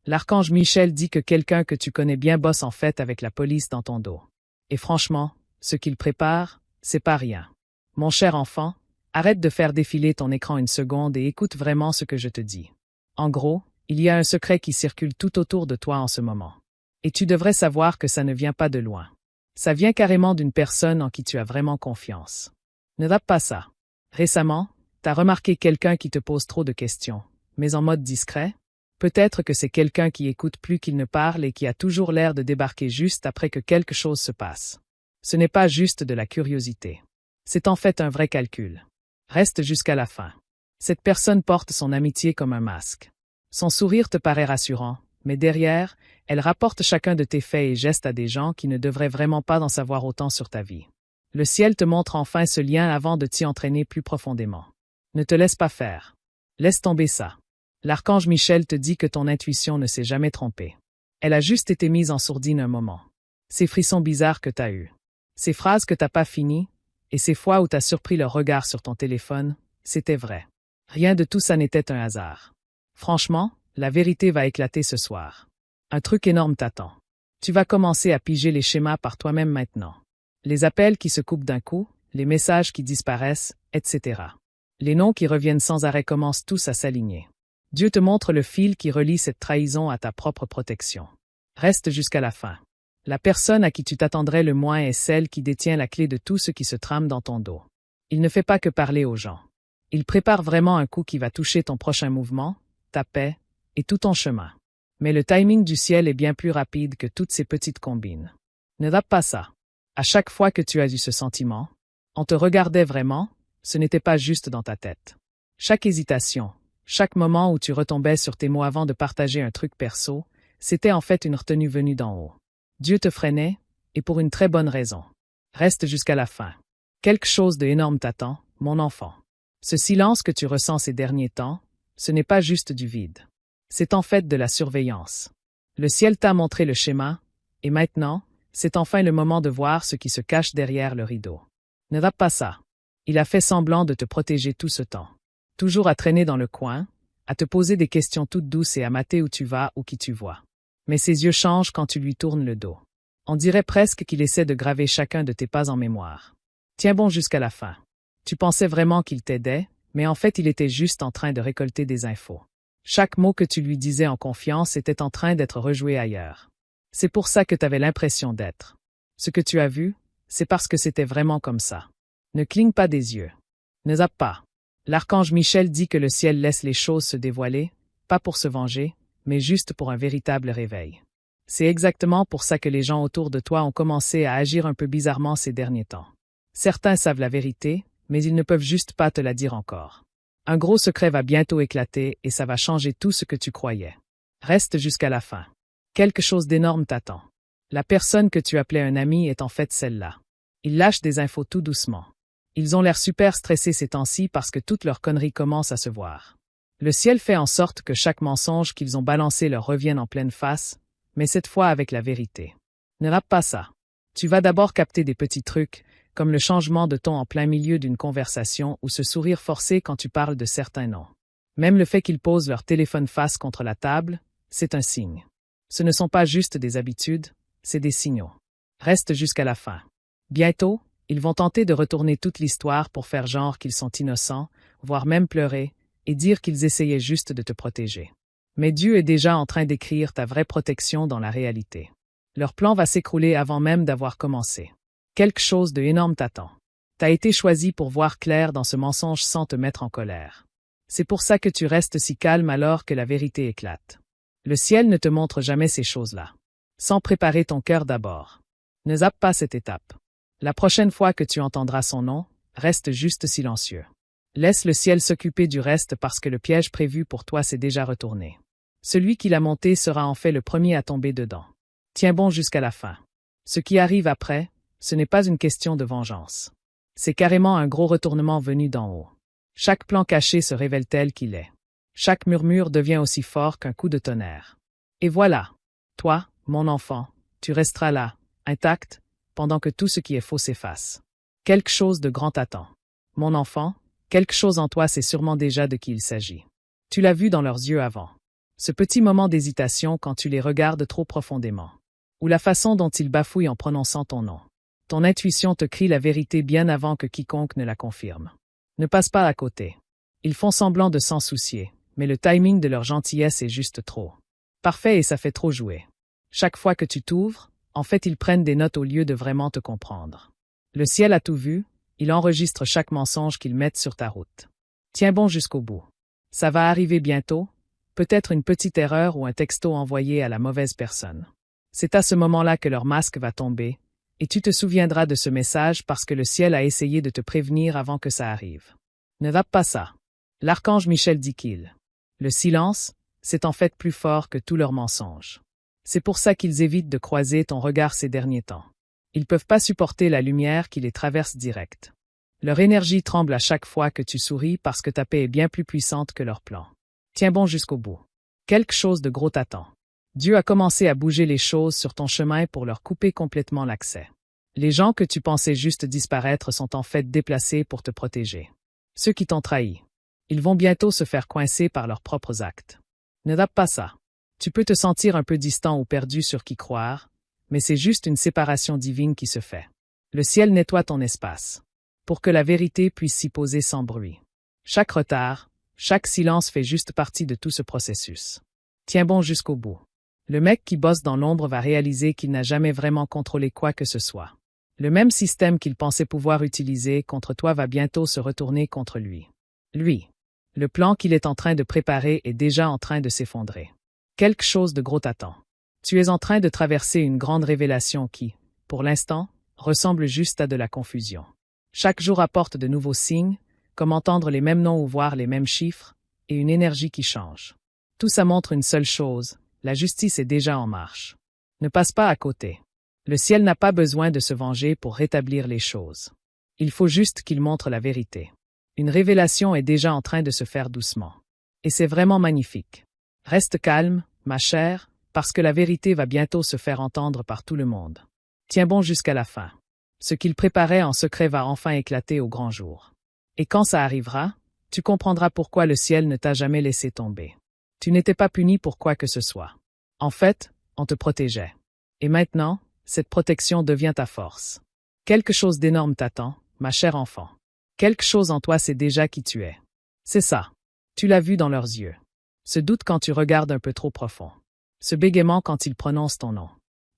L'archange Michel dit que quelqu'un que tu connais bien bosse en fait avec la police dans ton dos. Et franchement, ce qu'il prépare, c'est pas rien. Mon cher enfant, arrête de faire défiler ton écran une seconde et écoute vraiment ce que je te dis. En gros, il y a un secret qui circule tout autour de toi en ce moment. Et tu devrais savoir que ça ne vient pas de loin. Ça vient carrément d'une personne en qui tu as vraiment confiance. Ne tape pas ça. Récemment, t'as remarqué quelqu'un qui te pose trop de questions, mais en mode discret? Peut-être que c'est quelqu'un qui écoute plus qu'il ne parle et qui a toujours l'air de débarquer juste après que quelque chose se passe. Ce n'est pas juste de la curiosité. C'est en fait un vrai calcul. Reste jusqu'à la fin. Cette personne porte son amitié comme un masque. Son sourire te paraît rassurant, mais derrière, elle rapporte chacun de tes faits et gestes à des gens qui ne devraient vraiment pas en savoir autant sur ta vie. Le ciel te montre enfin ce lien avant de t'y entraîner plus profondément. Ne te laisse pas faire. Laisse tomber ça. L'archange Michel te dit que ton intuition ne s'est jamais trompée. Elle a juste été mise en sourdine un moment. Ces frissons bizarres que t'as eus. Ces phrases que t'as pas finies, et ces fois où t'as surpris leur regard sur ton téléphone, c'était vrai. Rien de tout ça n'était un hasard. Franchement, la vérité va éclater ce soir. Un truc énorme t'attend. Tu vas commencer à piger les schémas par toi-même maintenant. Les appels qui se coupent d'un coup, les messages qui disparaissent, etc. Les noms qui reviennent sans arrêt commencent tous à s'aligner. Dieu te montre le fil qui relie cette trahison à ta propre protection. Reste jusqu'à la fin. La personne à qui tu t'attendrais le moins est celle qui détient la clé de tout ce qui se trame dans ton dos. Il ne fait pas que parler aux gens. Il prépare vraiment un coup qui va toucher ton prochain mouvement, ta paix et tout ton chemin. Mais le timing du ciel est bien plus rapide que toutes ces petites combines. Ne tape pas ça. À chaque fois que tu as eu ce sentiment, on te regardait vraiment, ce n'était pas juste dans ta tête. Chaque hésitation, chaque moment où tu retombais sur tes mots avant de partager un truc perso, c'était en fait une retenue venue d'en haut. Dieu te freinait, et pour une très bonne raison. Reste jusqu'à la fin. Quelque chose d'énorme t'attend, mon enfant. Ce silence que tu ressens ces derniers temps, ce n'est pas juste du vide. C'est en fait de la surveillance. Le ciel t'a montré le schéma, et maintenant, c'est enfin le moment de voir ce qui se cache derrière le rideau. Ne tape pas ça. Il a fait semblant de te protéger tout ce temps. Toujours à traîner dans le coin, à te poser des questions toutes douces et à mater où tu vas ou qui tu vois. Mais ses yeux changent quand tu lui tournes le dos. On dirait presque qu'il essaie de graver chacun de tes pas en mémoire. Tiens bon jusqu'à la fin. Tu pensais vraiment qu'il t'aidait, mais en fait il était juste en train de récolter des infos. Chaque mot que tu lui disais en confiance était en train d'être rejoué ailleurs. C'est pour ça que tu avais l'impression d'être. Ce que tu as vu, c'est parce que c'était vraiment comme ça. Ne cligne pas des yeux. Ne zappe pas. L'archange Michel dit que le ciel laisse les choses se dévoiler, pas pour se venger, mais juste pour un véritable réveil. C'est exactement pour ça que les gens autour de toi ont commencé à agir un peu bizarrement ces derniers temps. Certains savent la vérité, mais ils ne peuvent juste pas te la dire encore. Un gros secret va bientôt éclater et ça va changer tout ce que tu croyais. Reste jusqu'à la fin. Quelque chose d'énorme t'attend. La personne que tu appelais un ami est en fait celle-là. Ils lâchent des infos tout doucement. Ils ont l'air super stressés ces temps-ci parce que toutes leurs conneries commencent à se voir. Le ciel fait en sorte que chaque mensonge qu'ils ont balancé leur revienne en pleine face, mais cette fois avec la vérité. Ne rate pas ça. Tu vas d'abord capter des petits trucs, comme le changement de ton en plein milieu d'une conversation ou ce sourire forcé quand tu parles de certains noms. Même le fait qu'ils posent leur téléphone face contre la table, c'est un signe. Ce ne sont pas juste des habitudes, c'est des signaux. Reste jusqu'à la fin. Bientôt, ils vont tenter de retourner toute l'histoire pour faire genre qu'ils sont innocents, voire même pleurer, et dire qu'ils essayaient juste de te protéger. Mais Dieu est déjà en train d'écrire ta vraie protection dans la réalité. Leur plan va s'écrouler avant même d'avoir commencé. Quelque chose d'énorme t'attend. T'as été choisi pour voir clair dans ce mensonge sans te mettre en colère. C'est pour ça que tu restes si calme alors que la vérité éclate. Le ciel ne te montre jamais ces choses-là. Sans préparer ton cœur d'abord. Ne zappe pas cette étape. La prochaine fois que tu entendras son nom, reste juste silencieux. Laisse le ciel s'occuper du reste parce que le piège prévu pour toi s'est déjà retourné. Celui qui l'a monté sera en fait le premier à tomber dedans. Tiens bon jusqu'à la fin. Ce qui arrive après, ce n'est pas une question de vengeance. C'est carrément un gros retournement venu d'en haut. Chaque plan caché se révèle tel qu'il est. Chaque murmure devient aussi fort qu'un coup de tonnerre. Et voilà. Toi, mon enfant, tu resteras là, intact, pendant que tout ce qui est faux s'efface. Quelque chose de grand t'attend. Mon enfant, quelque chose en toi sait sûrement déjà de qui il s'agit. Tu l'as vu dans leurs yeux avant. Ce petit moment d'hésitation quand tu les regardes trop profondément. Ou la façon dont ils bafouillent en prononçant ton nom. Ton intuition te crie la vérité bien avant que quiconque ne la confirme. Ne passe pas à côté. Ils font semblant de s'en soucier, mais le timing de leur gentillesse est juste trop parfait et ça fait trop jouer. Chaque fois que tu t'ouvres, en fait ils prennent des notes au lieu de vraiment te comprendre. Le ciel a tout vu, il enregistre chaque mensonge qu'ils mettent sur ta route. Tiens bon jusqu'au bout. Ça va arriver bientôt, peut-être une petite erreur ou un texto envoyé à la mauvaise personne. C'est à ce moment-là que leur masque va tomber, et tu te souviendras de ce message parce que le ciel a essayé de te prévenir avant que ça arrive. Ne zappe pas ça. L'archange Michel dit qu'il. Le silence, c'est en fait plus fort que tous leurs mensonges. C'est pour ça qu'ils évitent de croiser ton regard ces derniers temps. Ils peuvent pas supporter la lumière qui les traverse direct. Leur énergie tremble à chaque fois que tu souris parce que ta paix est bien plus puissante que leur plan. Tiens bon jusqu'au bout. Quelque chose de gros t'attend. Dieu a commencé à bouger les choses sur ton chemin pour leur couper complètement l'accès. Les gens que tu pensais juste disparaître sont en fait déplacés pour te protéger. Ceux qui t'ont trahi. Ils vont bientôt se faire coincer par leurs propres actes. Ne zappe pas ça. Tu peux te sentir un peu distant ou perdu sur qui croire, mais c'est juste une séparation divine qui se fait. Le ciel nettoie ton espace, pour que la vérité puisse s'y poser sans bruit. Chaque retard, chaque silence fait juste partie de tout ce processus. Tiens bon jusqu'au bout. Le mec qui bosse dans l'ombre va réaliser qu'il n'a jamais vraiment contrôlé quoi que ce soit. Le même système qu'il pensait pouvoir utiliser contre toi va bientôt se retourner contre lui. Lui. Le plan qu'il est en train de préparer est déjà en train de s'effondrer. Quelque chose de gros t'attend. Tu es en train de traverser une grande révélation qui, pour l'instant, ressemble juste à de la confusion. Chaque jour apporte de nouveaux signes, comme entendre les mêmes noms ou voir les mêmes chiffres, et une énergie qui change. Tout ça montre une seule chose, la justice est déjà en marche. Ne passe pas à côté. Le ciel n'a pas besoin de se venger pour rétablir les choses. Il faut juste qu'il montre la vérité. Une révélation est déjà en train de se faire doucement. Et c'est vraiment magnifique. Reste calme, ma chère, parce que la vérité va bientôt se faire entendre par tout le monde. Tiens bon jusqu'à la fin. Ce qu'il préparait en secret va enfin éclater au grand jour. Et quand ça arrivera, tu comprendras pourquoi le ciel ne t'a jamais laissé tomber. Tu n'étais pas puni pour quoi que ce soit. En fait, on te protégeait. Et maintenant, cette protection devient ta force. Quelque chose d'énorme t'attend, ma chère enfant. Quelque chose en toi sait déjà qui tu es. C'est ça. Tu l'as vu dans leurs yeux. Ce doute quand tu regardes un peu trop profond. Ce bégaiement quand ils prononcent ton nom.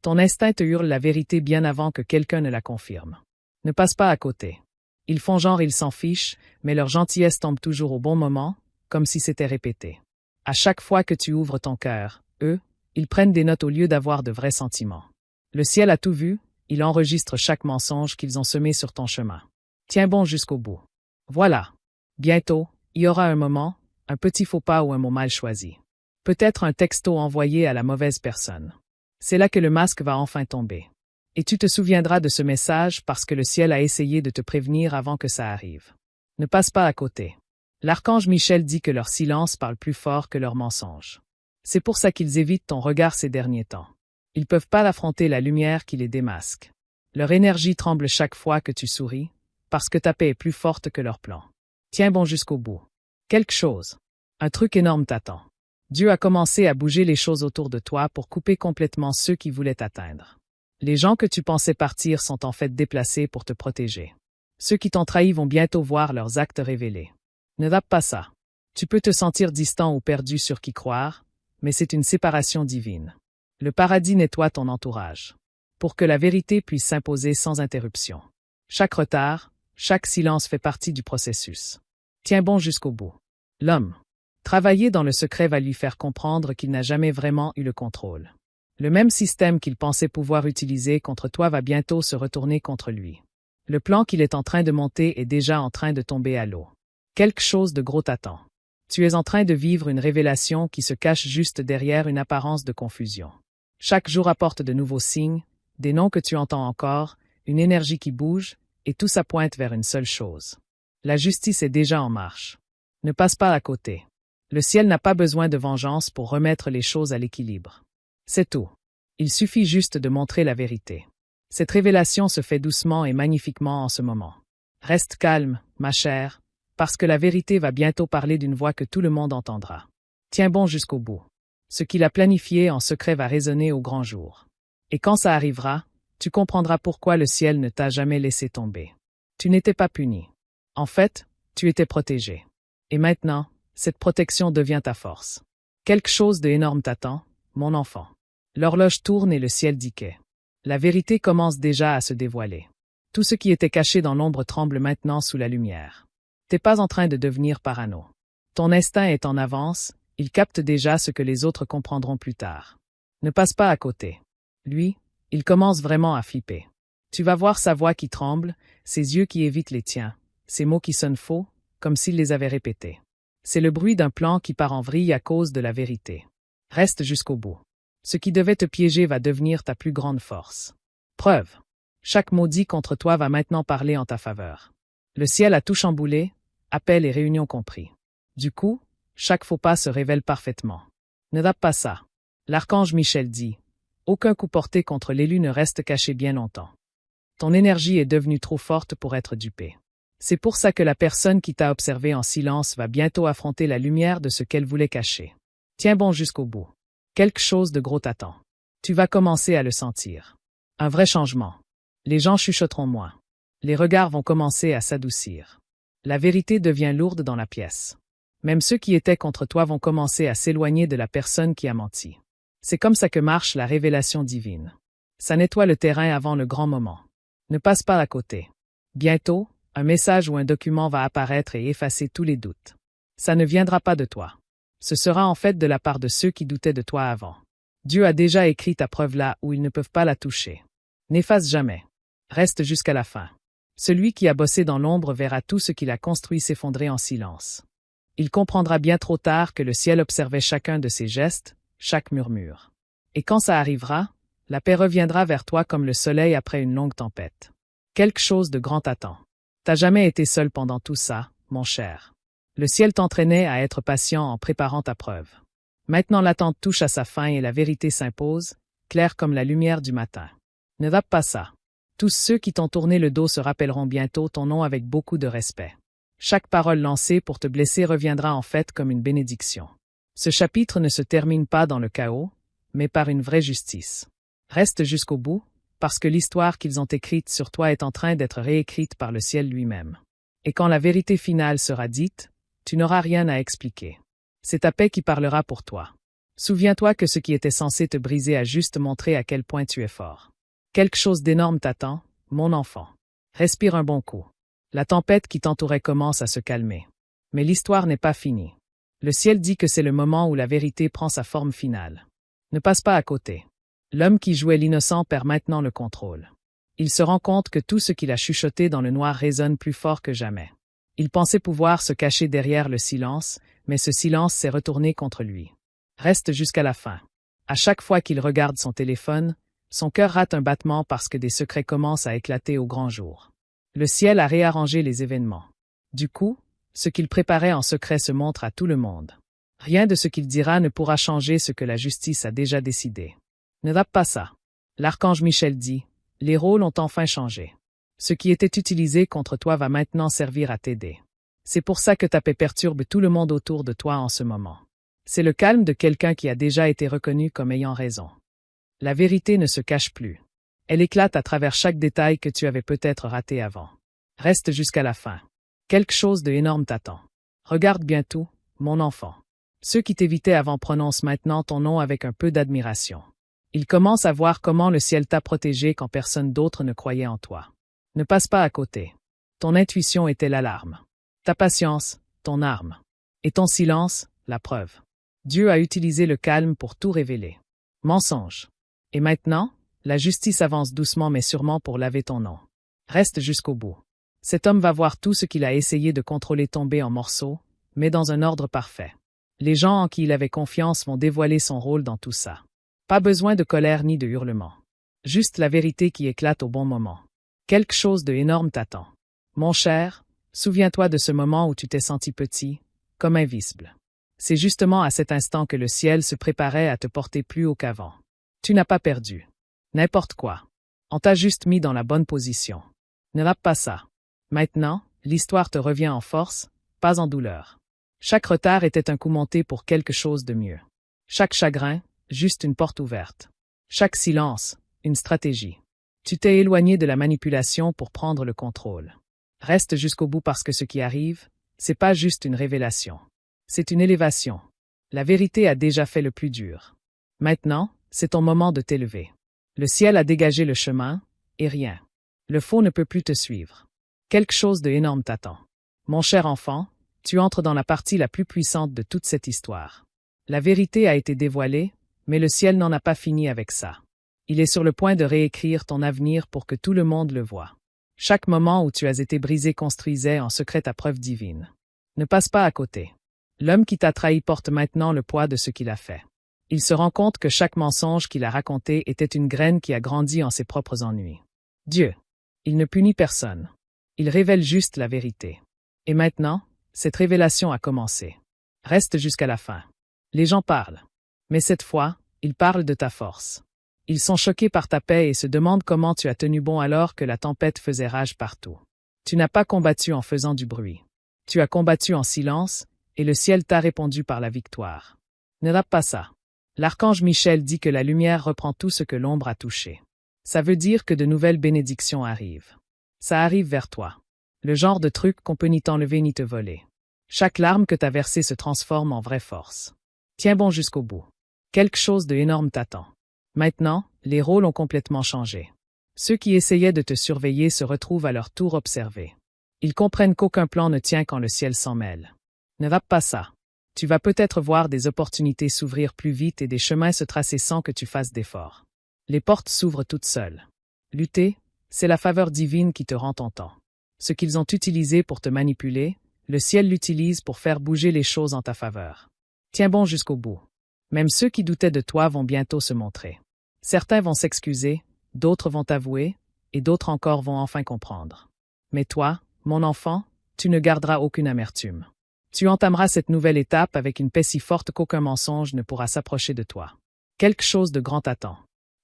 Ton instinct te hurle la vérité bien avant que quelqu'un ne la confirme. Ne passe pas à côté. Ils font genre ils s'en fichent, mais leur gentillesse tombe toujours au bon moment, comme si c'était répété. À chaque fois que tu ouvres ton cœur, eux, ils prennent des notes au lieu d'avoir de vrais sentiments. Le ciel a tout vu, il enregistre chaque mensonge qu'ils ont semé sur ton chemin. Tiens bon jusqu'au bout. Voilà. Bientôt, il y aura un moment, un petit faux pas ou un mot mal choisi. Peut-être un texto envoyé à la mauvaise personne. C'est là que le masque va enfin tomber. Et tu te souviendras de ce message parce que le ciel a essayé de te prévenir avant que ça arrive. Ne passe pas à côté. L'archange Michel dit que leur silence parle plus fort que leurs mensonges. C'est pour ça qu'ils évitent ton regard ces derniers temps. Ils peuvent pas affronter la lumière qui les démasque. Leur énergie tremble chaque fois que tu souris, parce que ta paix est plus forte que leur plan. Tiens bon jusqu'au bout. Quelque chose. Un truc énorme t'attend. Dieu a commencé à bouger les choses autour de toi pour couper complètement ceux qui voulaient t'atteindre. Les gens que tu pensais partir sont en fait déplacés pour te protéger. Ceux qui t'ont trahi vont bientôt voir leurs actes révélés. Ne zappe pas ça. Tu peux te sentir distant ou perdu sur qui croire, mais c'est une séparation divine. Le paradis nettoie ton entourage, pour que la vérité puisse s'imposer sans interruption. Chaque retard, chaque silence fait partie du processus. Tiens bon jusqu'au bout. L'homme. Travailler dans le secret va lui faire comprendre qu'il n'a jamais vraiment eu le contrôle. Le même système qu'il pensait pouvoir utiliser contre toi va bientôt se retourner contre lui. Le plan qu'il est en train de monter est déjà en train de tomber à l'eau. Quelque chose de gros t'attend. Tu es en train de vivre une révélation qui se cache juste derrière une apparence de confusion. Chaque jour apporte de nouveaux signes, des noms que tu entends encore, une énergie qui bouge, et tout ça pointe vers une seule chose. La justice est déjà en marche. Ne passe pas à côté. Le ciel n'a pas besoin de vengeance pour remettre les choses à l'équilibre. C'est tout. Il suffit juste de montrer la vérité. Cette révélation se fait doucement et magnifiquement en ce moment. Reste calme, ma chère, parce que la vérité va bientôt parler d'une voix que tout le monde entendra. Tiens bon jusqu'au bout. Ce qu'il a planifié en secret va résonner au grand jour. Et quand ça arrivera, tu comprendras pourquoi le ciel ne t'a jamais laissé tomber. Tu n'étais pas puni. En fait, tu étais protégé. Et maintenant, cette protection devient ta force. Quelque chose d'énorme t'attend, mon enfant. L'horloge tourne et le ciel dit qu'est. La vérité commence déjà à se dévoiler. Tout ce qui était caché dans l'ombre tremble maintenant sous la lumière. T'es pas en train de devenir parano. Ton instinct est en avance, il capte déjà ce que les autres comprendront plus tard. Ne passe pas à côté. Lui, il commence vraiment à flipper. Tu vas voir sa voix qui tremble, ses yeux qui évitent les tiens, ses mots qui sonnent faux, comme s'il les avait répétés. C'est le bruit d'un plan qui part en vrille à cause de la vérité. Reste jusqu'au bout. Ce qui devait te piéger va devenir ta plus grande force. Preuve. Chaque mot dit contre toi va maintenant parler en ta faveur. Le ciel a tout chamboulé, appel et réunion compris. Du coup, chaque faux pas se révèle parfaitement. Ne tape pas ça. L'archange Michel dit. Aucun coup porté contre l'élu ne reste caché bien longtemps. Ton énergie est devenue trop forte pour être dupée. C'est pour ça que la personne qui t'a observé en silence va bientôt affronter la lumière de ce qu'elle voulait cacher. Tiens bon jusqu'au bout. Quelque chose de gros t'attend. Tu vas commencer à le sentir. Un vrai changement. Les gens chuchoteront moins. Les regards vont commencer à s'adoucir. La vérité devient lourde dans la pièce. Même ceux qui étaient contre toi vont commencer à s'éloigner de la personne qui a menti. C'est comme ça que marche la révélation divine. Ça nettoie le terrain avant le grand moment. Ne passe pas à côté. Bientôt, un message ou un document va apparaître et effacer tous les doutes. Ça ne viendra pas de toi. Ce sera en fait de la part de ceux qui doutaient de toi avant. Dieu a déjà écrit ta preuve là où ils ne peuvent pas la toucher. N'efface jamais. Reste jusqu'à la fin. Celui qui a bossé dans l'ombre verra tout ce qu'il a construit s'effondrer en silence. Il comprendra bien trop tard que le ciel observait chacun de ses gestes, chaque murmure. Et quand ça arrivera, la paix reviendra vers toi comme le soleil après une longue tempête. Quelque chose de grand t'attend. T'as jamais été seul pendant tout ça, mon cher. Le ciel t'entraînait à être patient en préparant ta preuve. Maintenant l'attente touche à sa fin et la vérité s'impose, claire comme la lumière du matin. Ne tape pas ça. Tous ceux qui t'ont tourné le dos se rappelleront bientôt ton nom avec beaucoup de respect. Chaque parole lancée pour te blesser reviendra en fait comme une bénédiction. Ce chapitre ne se termine pas dans le chaos, mais par une vraie justice. Reste jusqu'au bout, parce que l'histoire qu'ils ont écrite sur toi est en train d'être réécrite par le ciel lui-même. Et quand la vérité finale sera dite, tu n'auras rien à expliquer. C'est ta paix qui parlera pour toi. Souviens-toi que ce qui était censé te briser a juste montré à quel point tu es fort. Quelque chose d'énorme t'attend, mon enfant. Respire un bon coup. La tempête qui t'entourait commence à se calmer. Mais l'histoire n'est pas finie. Le ciel dit que c'est le moment où la vérité prend sa forme finale. Ne passe pas à côté. L'homme qui jouait l'innocent perd maintenant le contrôle. Il se rend compte que tout ce qu'il a chuchoté dans le noir résonne plus fort que jamais. Il pensait pouvoir se cacher derrière le silence, mais ce silence s'est retourné contre lui. Reste jusqu'à la fin. À chaque fois qu'il regarde son téléphone, son cœur rate un battement parce que des secrets commencent à éclater au grand jour. Le ciel a réarrangé les événements. Du coup, ce qu'il préparait en secret se montre à tout le monde. Rien de ce qu'il dira ne pourra changer ce que la justice a déjà décidé. Ne tape pas ça. L'archange Michel dit, les rôles ont enfin changé. Ce qui était utilisé contre toi va maintenant servir à t'aider. C'est pour ça que ta paix perturbe tout le monde autour de toi en ce moment. C'est le calme de quelqu'un qui a déjà été reconnu comme ayant raison. La vérité ne se cache plus. Elle éclate à travers chaque détail que tu avais peut-être raté avant. Reste jusqu'à la fin. Quelque chose d'énorme t'attend. Regarde bien tout, mon enfant. Ceux qui t'évitaient avant prononcent maintenant ton nom avec un peu d'admiration. Ils commencent à voir comment le ciel t'a protégé quand personne d'autre ne croyait en toi. Ne passe pas à côté. Ton intuition était l'alarme. Ta patience, ton arme. Et ton silence, la preuve. Dieu a utilisé le calme pour tout révéler. Mensonge. Et maintenant, la justice avance doucement mais sûrement pour laver ton nom. Reste jusqu'au bout. Cet homme va voir tout ce qu'il a essayé de contrôler tomber en morceaux, mais dans un ordre parfait. Les gens en qui il avait confiance vont dévoiler son rôle dans tout ça. Pas besoin de colère ni de hurlement. Juste la vérité qui éclate au bon moment. Quelque chose d'énorme t'attend. Mon cher, souviens-toi de ce moment où tu t'es senti petit, comme invisible. C'est justement à cet instant que le ciel se préparait à te porter plus haut qu'avant. Tu n'as pas perdu. N'importe quoi. On t'a juste mis dans la bonne position. Ne rate pas ça. Maintenant, l'histoire te revient en force, pas en douleur. Chaque retard était un coup monté pour quelque chose de mieux. Chaque chagrin, juste une porte ouverte. Chaque silence, une stratégie. Tu t'es éloigné de la manipulation pour prendre le contrôle. Reste jusqu'au bout parce que ce qui arrive, c'est pas juste une révélation. C'est une élévation. La vérité a déjà fait le plus dur. Maintenant, c'est ton moment de t'élever. Le ciel a dégagé le chemin, et rien. Le faux ne peut plus te suivre. Quelque chose d'énorme t'attend. Mon cher enfant, tu entres dans la partie la plus puissante de toute cette histoire. La vérité a été dévoilée, mais le ciel n'en a pas fini avec ça. Il est sur le point de réécrire ton avenir pour que tout le monde le voie. Chaque moment où tu as été brisé construisait en secret ta preuve divine. Ne passe pas à côté. L'homme qui t'a trahi porte maintenant le poids de ce qu'il a fait. Il se rend compte que chaque mensonge qu'il a raconté était une graine qui a grandi en ses propres ennuis. Dieu. Il ne punit personne. Il révèle juste la vérité. Et maintenant, cette révélation a commencé. Reste jusqu'à la fin. Les gens parlent. Mais cette fois, ils parlent de ta force. Ils sont choqués par ta paix et se demandent comment tu as tenu bon alors que la tempête faisait rage partout. Tu n'as pas combattu en faisant du bruit. Tu as combattu en silence, et le ciel t'a répondu par la victoire. Ne rate pas ça. L'archange Michel dit que la lumière reprend tout ce que l'ombre a touché. Ça veut dire que de nouvelles bénédictions arrivent. Ça arrive vers toi. Le genre de truc qu'on peut ni t'enlever ni te voler. Chaque larme que t'as versée se transforme en vraie force. Tiens bon jusqu'au bout. Quelque chose d'énorme t'attend. Maintenant, les rôles ont complètement changé. Ceux qui essayaient de te surveiller se retrouvent à leur tour observés. Ils comprennent qu'aucun plan ne tient quand le ciel s'en mêle. Ne va pas ça. Tu vas peut-être voir des opportunités s'ouvrir plus vite et des chemins se tracer sans que tu fasses d'efforts. Les portes s'ouvrent toutes seules. Lutter, c'est la faveur divine qui te rend ton temps. Ce qu'ils ont utilisé pour te manipuler, le ciel l'utilise pour faire bouger les choses en ta faveur. Tiens bon jusqu'au bout. Même ceux qui doutaient de toi vont bientôt se montrer. Certains vont s'excuser, d'autres vont t'avouer, et d'autres encore vont enfin comprendre. Mais toi, mon enfant, tu ne garderas aucune amertume. Tu entameras cette nouvelle étape avec une paix si forte qu'aucun mensonge ne pourra s'approcher de toi. Quelque chose de grand t'attend.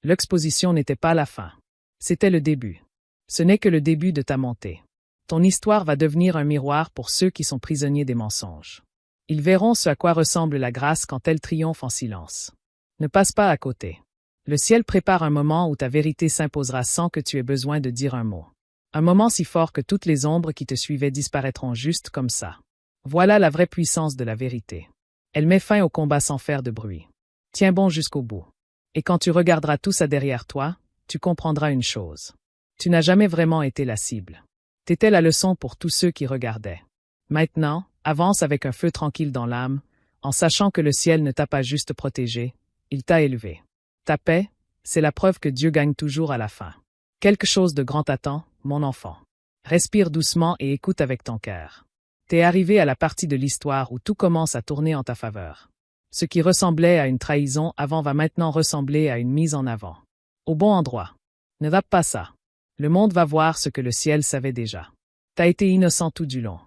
L'exposition n'était pas la fin. C'était le début. Ce n'est que le début de ta montée. Ton histoire va devenir un miroir pour ceux qui sont prisonniers des mensonges. Ils verront ce à quoi ressemble la grâce quand elle triomphe en silence. Ne passe pas à côté. Le ciel prépare un moment où ta vérité s'imposera sans que tu aies besoin de dire un mot. Un moment si fort que toutes les ombres qui te suivaient disparaîtront juste comme ça. Voilà la vraie puissance de la vérité. Elle met fin au combat sans faire de bruit. Tiens bon jusqu'au bout. Et quand tu regarderas tout ça derrière toi, tu comprendras une chose. Tu n'as jamais vraiment été la cible. T'étais la leçon pour tous ceux qui regardaient. Maintenant, avance avec un feu tranquille dans l'âme, en sachant que le ciel ne t'a pas juste protégé, il t'a élevé. Ta paix, c'est la preuve que Dieu gagne toujours à la fin. Quelque chose de grand t'attend, mon enfant. Respire doucement et écoute avec ton cœur. T'es arrivé à la partie de l'histoire où tout commence à tourner en ta faveur. Ce qui ressemblait à une trahison avant va maintenant ressembler à une mise en avant. Au bon endroit. Ne va pas ça. Le monde va voir ce que le ciel savait déjà. T'as été innocent tout du long.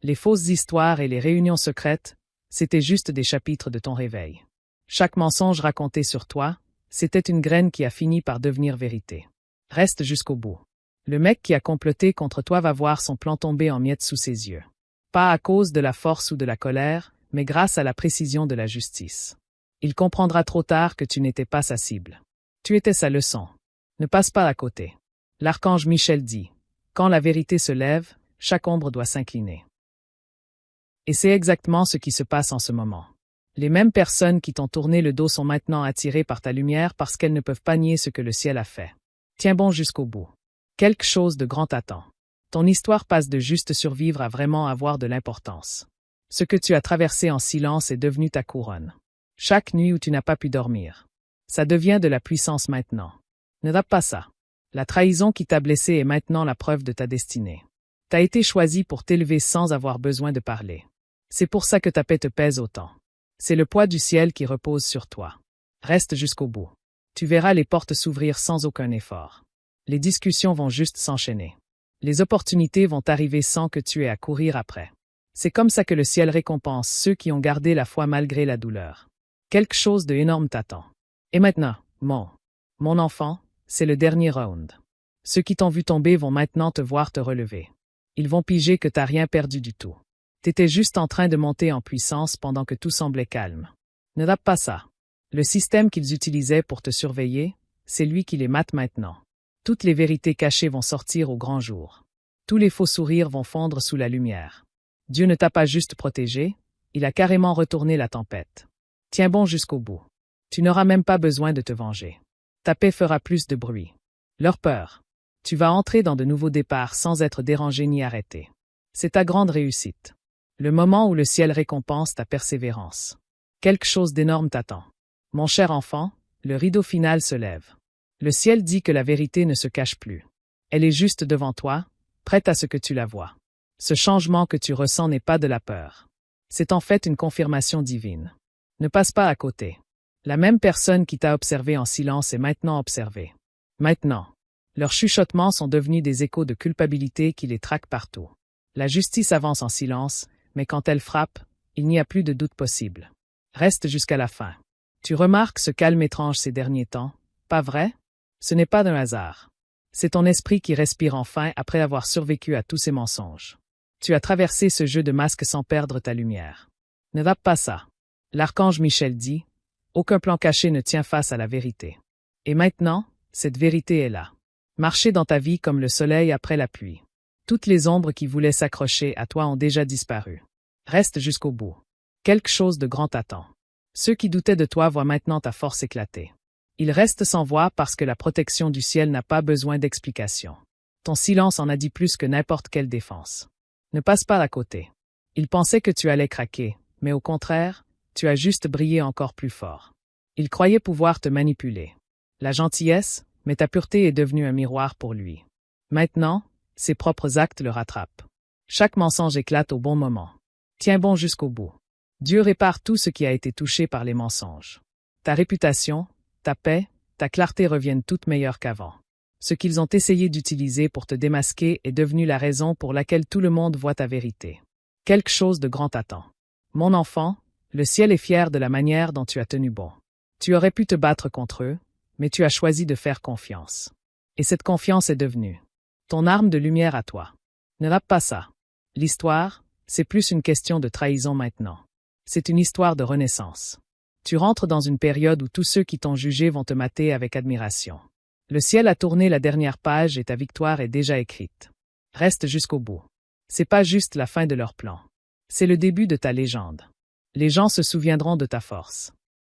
Les fausses histoires et les réunions secrètes, c'était juste des chapitres de ton réveil. Chaque mensonge raconté sur toi, c'était une graine qui a fini par devenir vérité. Reste jusqu'au bout. Le mec qui a comploté contre toi va voir son plan tomber en miettes sous ses yeux. Pas à cause de la force ou de la colère, mais grâce à la précision de la justice. Il comprendra trop tard que tu n'étais pas sa cible. Tu étais sa leçon. Ne passe pas à côté. L'archange Michel dit, quand la vérité se lève, chaque ombre doit s'incliner. Et c'est exactement ce qui se passe en ce moment. Les mêmes personnes qui t'ont tourné le dos sont maintenant attirées par ta lumière parce qu'elles ne peuvent pas nier ce que le ciel a fait. Tiens bon jusqu'au bout. Quelque chose de grand t'attend. Ton histoire passe de juste survivre à vraiment avoir de l'importance. Ce que tu as traversé en silence est devenu ta couronne. Chaque nuit où tu n'as pas pu dormir. Ça devient de la puissance maintenant. Ne tape pas ça. La trahison qui t'a blessé est maintenant la preuve de ta destinée. T'as été choisi pour t'élever sans avoir besoin de parler. C'est pour ça que ta paix te pèse autant. C'est le poids du ciel qui repose sur toi. Reste jusqu'au bout. Tu verras les portes s'ouvrir sans aucun effort. Les discussions vont juste s'enchaîner. Les opportunités vont arriver sans que tu aies à courir après. C'est comme ça que le ciel récompense ceux qui ont gardé la foi malgré la douleur. Quelque chose d'énorme t'attend. Et maintenant, mon enfant, c'est le dernier round. Ceux qui t'ont vu tomber vont maintenant te voir te relever. Ils vont piger que t'as rien perdu du tout. T'étais juste en train de monter en puissance pendant que tout semblait calme. Ne tape pas ça. Le système qu'ils utilisaient pour te surveiller, c'est lui qui les mate maintenant. Toutes les vérités cachées vont sortir au grand jour. Tous les faux sourires vont fondre sous la lumière. Dieu ne t'a pas juste protégé, il a carrément retourné la tempête. Tiens bon jusqu'au bout. Tu n'auras même pas besoin de te venger. Ta paix fera plus de bruit. Leur peur. Tu vas entrer dans de nouveaux départs sans être dérangé ni arrêté. C'est ta grande réussite. Le moment où le ciel récompense ta persévérance. Quelque chose d'énorme t'attend. Mon cher enfant, le rideau final se lève. Le ciel dit que la vérité ne se cache plus. Elle est juste devant toi, prête à ce que tu la vois. Ce changement que tu ressens n'est pas de la peur. C'est en fait une confirmation divine. Ne passe pas à côté. La même personne qui t'a observé en silence est maintenant observée. Maintenant. Leurs chuchotements sont devenus des échos de culpabilité qui les traquent partout. La justice avance en silence, mais quand elle frappe, il n'y a plus de doute possible. Reste jusqu'à la fin. Tu remarques ce calme étrange ces derniers temps, pas vrai? Ce n'est pas d'un hasard. C'est ton esprit qui respire enfin après avoir survécu à tous ces mensonges. Tu as traversé ce jeu de masques sans perdre ta lumière. Ne va pas ça. L'archange Michel dit, aucun plan caché ne tient face à la vérité. Et maintenant, cette vérité est là. Marchez dans ta vie comme le soleil après la pluie. Toutes les ombres qui voulaient s'accrocher à toi ont déjà disparu. Reste jusqu'au bout. Quelque chose de grand t'attend. Ceux qui doutaient de toi voient maintenant ta force éclater. Ils restent sans voix parce que la protection du ciel n'a pas besoin d'explication. Ton silence en a dit plus que n'importe quelle défense. Ne passe pas à côté. Ils pensaient que tu allais craquer, mais au contraire, tu as juste brillé encore plus fort. Ils croyaient pouvoir te manipuler. La gentillesse, mais ta pureté est devenue un miroir pour lui. Maintenant, ses propres actes le rattrapent. Chaque mensonge éclate au bon moment. Tiens bon jusqu'au bout. Dieu répare tout ce qui a été touché par les mensonges. Ta réputation, ta paix, ta clarté reviennent toutes meilleures qu'avant. Ce qu'ils ont essayé d'utiliser pour te démasquer est devenu la raison pour laquelle tout le monde voit ta vérité. Quelque chose de grand t'attend. Mon enfant, le ciel est fier de la manière dont tu as tenu bon. Tu aurais pu te battre contre eux, mais tu as choisi de faire confiance. Et cette confiance est devenue ton arme de lumière à toi. Ne rate pas ça. L'histoire, c'est plus une question de trahison maintenant. C'est une histoire de renaissance. Tu rentres dans une période où tous ceux qui t'ont jugé vont te mater avec admiration. Le ciel a tourné la dernière page et ta victoire est déjà écrite. Reste jusqu'au bout. C'est pas juste la fin de leur plan. C'est le début de ta légende. Les gens se souviendront de ta force.